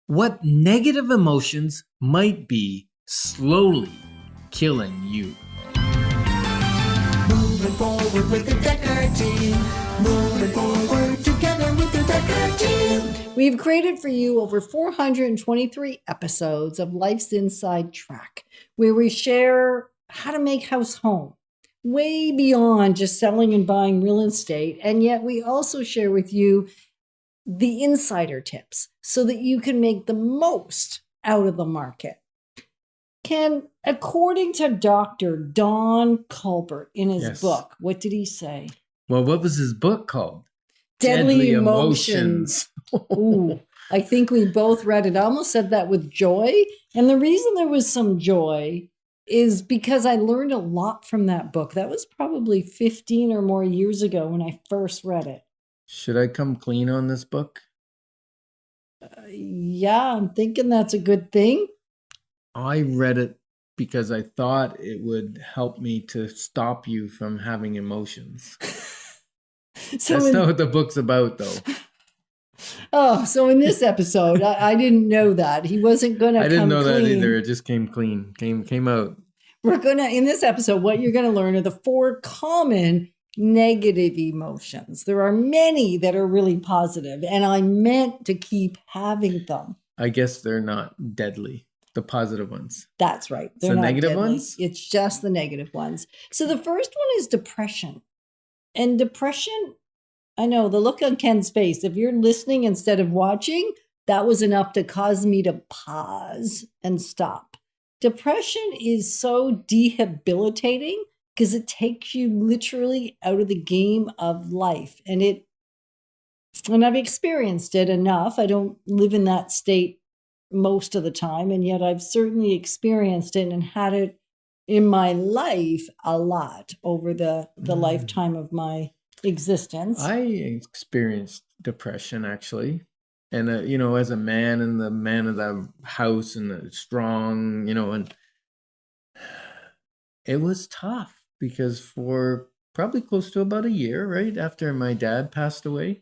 what negative emotions might be slowly killing you. Moving forward with the Decker team. Moving forward together with the Decker team. We've created for you over 423 episodes of Life's Inside Track, where we share how to make house home, way beyond just selling and buying real estate. And yet we also share with you the insider tips so that you can make the most out of the market. Ken, according to Dr. Don Colbert in his book, what did he say? Well, what was his book called? Deadly Emotions. Ooh, I think we both read it. I almost said that with joy. And the reason there was some joy is because I learned a lot from that book. That was probably 15 or more years ago when I first read it. Should I come clean on this book? Yeah, I'm thinking that's a good thing. I read it because I thought it would help me to stop you from having emotions. That's not what the book's about, though. Oh, so in this episode, I didn't know that. He wasn't going to come clean. I didn't know that either. It just came clean, came out. In this episode, what you're going to learn are the 4 common negative emotions. There are many that are really positive, and I meant to keep having them. I guess they're not deadly, the positive ones. That's right. They're not negative deadly. Ones? It's just the negative ones. So the first one is depression. And depression, I know the look on Ken's face, if you're listening instead of watching, that was enough to cause me to pause and stop. Depression is so debilitating because it takes you literally out of the game of life. And I've experienced it enough. I don't live in that state most of the time, and yet I've certainly experienced it and had it in my life a lot over the lifetime of my existence. I experienced depression, actually. And, as a man and the man of the house and the strong, and it was tough. Because for probably close to about a year, right after my dad passed away,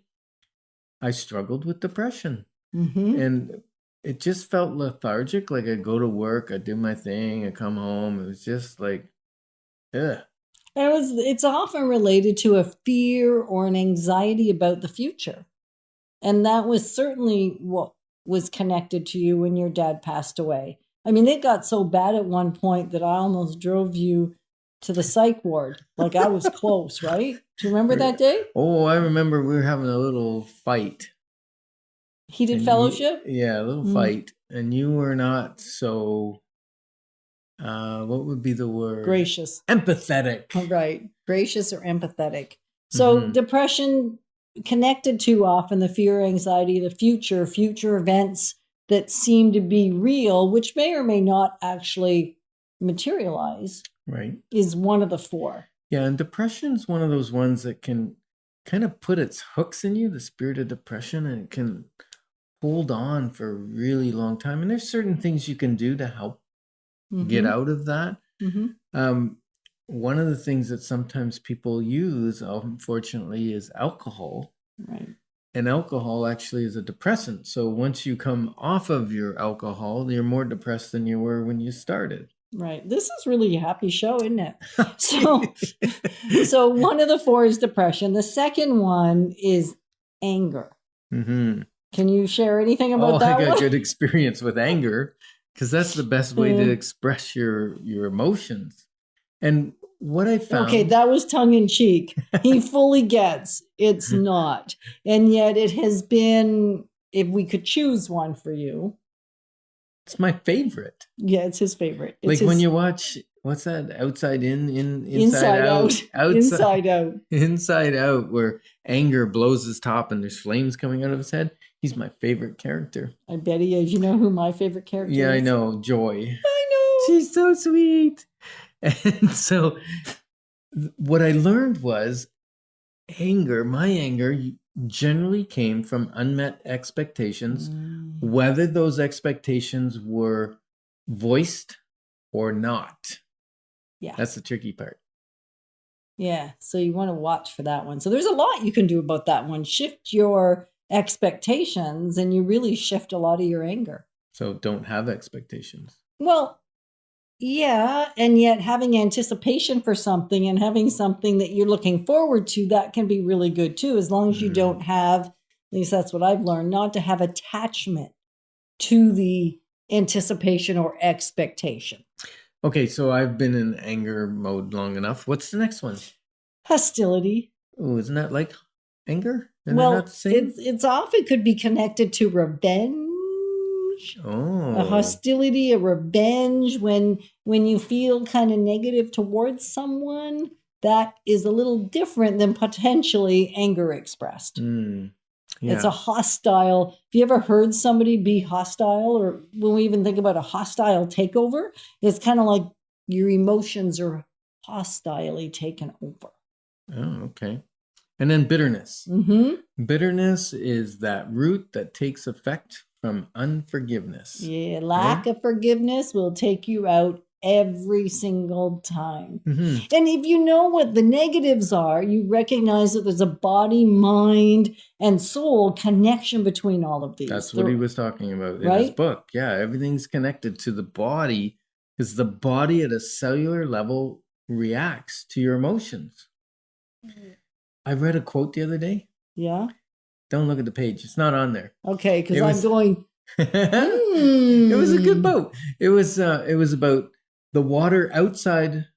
I struggled with depression. Mm-hmm. And it just felt lethargic. Like I'd go to work, I'd do my thing, I'd come home. It was just like, ugh. It's often related to a fear or an anxiety about the future. And that was certainly what was connected to you when your dad passed away. I mean, it got so bad at one point that I almost drove you to the psych ward. Like I was close, right? Do you remember that day? Oh, I remember we were having a little fight. Heated fellowship? A little fight. And you were not so, what would be the word? Gracious. Empathetic. Right. Gracious or empathetic. So depression connected to often the fear, anxiety of the future events that seem to be real, which may or may not actually materialize. Right. Is one of the 4. Yeah, and depression is one of those ones that can kind of put its hooks in you, the spirit of depression, and it can hold on for a really long time. And there's certain things you can do to help get out of that. Mm-hmm. One of the things that sometimes people use, unfortunately, is alcohol. Right. And alcohol actually is a depressant. So once you come off of your alcohol, you're more depressed than you were when you started. Right. This is really a happy show, isn't it? So one of the 4 is depression. The second one is anger. Mm-hmm. Can you share anything about that? I got good experience with anger because that's the best way to express your emotions. And what I found... Okay, that was tongue in cheek. He fully gets it's not. And yet it has been, if we could choose one for you... It's my favorite. Yeah, it's his favorite. It's when you watch, what's that? Inside Out. Inside Out, where anger blows his top and there's flames coming out of his head. He's my favorite character. I bet he is. You know who my favorite character is? Yeah, I know. Joy. I know. She's so sweet. And so what I learned was my anger generally came from unmet expectations, whether those expectations were voiced or not. Yeah. That's the tricky part. Yeah. So you want to watch for that one. So there's a lot you can do about that one. Shift your expectations, and you really shift a lot of your anger. So don't have expectations. Well, yeah, and yet having anticipation for something and having something that you're looking forward to, that can be really good too, as long as you don't have, at least that's what I've learned, not to have attachment to the anticipation or expectation. Okay, so I've been in anger mode long enough. What's the next one? Hostility. Oh, isn't that like anger? Are they Well, not the same? it's often could be connected to revenge. Oh. A hostility, a revenge, when you feel kind of negative towards someone, that is a little different than potentially anger expressed. Yeah. It's a hostile. Have you ever heard somebody be hostile? Or when we even think about a hostile takeover, it's kind of like your emotions are hostilely taken over. Oh, okay. And then bitterness. Mm-hmm. Bitterness is that root that takes effect from unforgiveness. Yeah, lack of forgiveness will take you out every single time. Mm-hmm. And if you know what the negatives are, you recognize that there's a body, mind, and soul connection between all of these. That's what he was talking about in his Right? book. Yeah, everything's connected to the body because the body at a cellular level reacts to your emotions. I read a quote the other day. Yeah. Don't look at the page. It's not on there. Okay, because It I'm was- going. It was a good boat. It was about the water outside.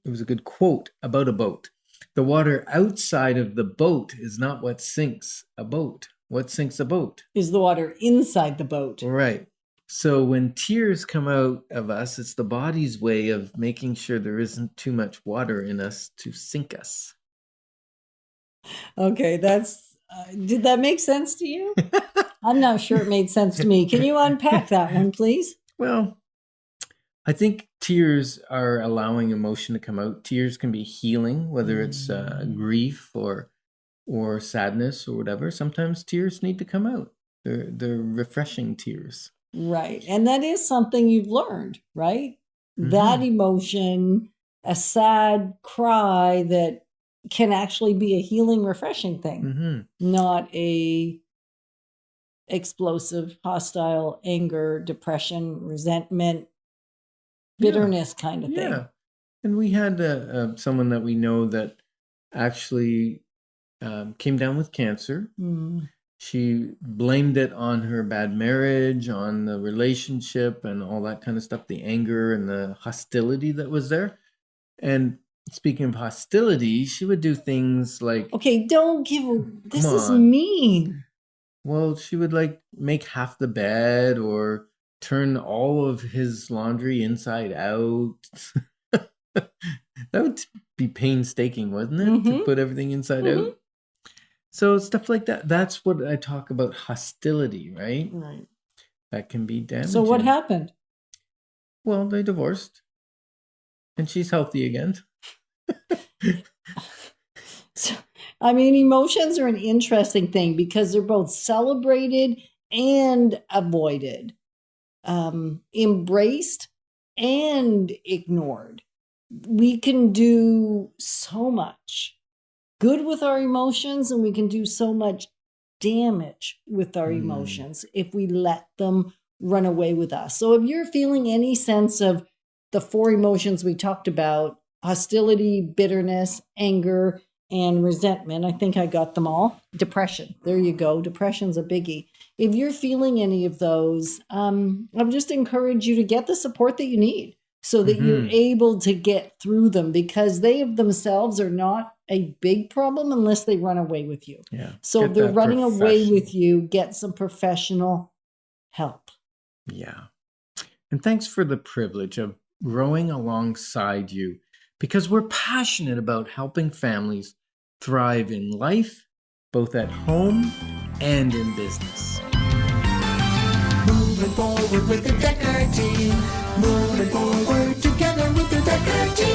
It was a good quote about a boat. The water outside of the boat is not what sinks a boat. What sinks a boat? Is the water inside the boat? Right. So when tears come out of us, it's the body's way of making sure there isn't too much water in us to sink us. Okay, that's. Did that make sense to you? I'm not sure it made sense to me. Can you unpack that one, please? Well, I think tears are allowing emotion to come out. Tears can be healing, whether it's grief or sadness or whatever. Sometimes tears need to come out. They're refreshing tears. Right. And that is something you've learned, right? Mhm. That emotion, a sad cry that can actually be a healing, refreshing thing, Mm-hmm. not a explosive, hostile anger, depression, resentment, bitterness kind of thing. Yeah. And we had someone that we know that actually came down with cancer. Mm. She blamed it on her bad marriage, on the relationship and all that kind of stuff, the anger and the hostility that was there. And speaking of hostility, she would do things like, Okay, don't give. This Come is on. mean. well, she would like make half the bed or turn all of his laundry inside out. That would be painstaking, wasn't it? To Mhm. put everything inside Mhm. out. So stuff like that. That's what I talk about, hostility, right? Right. That can be damaging. So what happened? Well, they divorced. And she's healthy again. So, I mean, emotions are an interesting thing because they're both celebrated and avoided, embraced and ignored. We can do so much good with our emotions, and we can do so much damage with our emotions if we let them run away with us. So if you're feeling any sense of the four emotions we talked about, hostility, bitterness, anger, and resentment, I think I got them all. Depression, there you go. Depression's a biggie. If you're feeling any of those, I would just encourage you to get the support that you need so that you're able to get through them, because they of themselves are not a big problem unless they run away with you. Yeah. So Get if they're that running away professional- with you, get some professional help. Yeah. And thanks for the privilege of growing alongside you, because we're passionate about helping families thrive in life, both at home and in business. Moving forward with the Decker team. Moving forward together with the Decker team.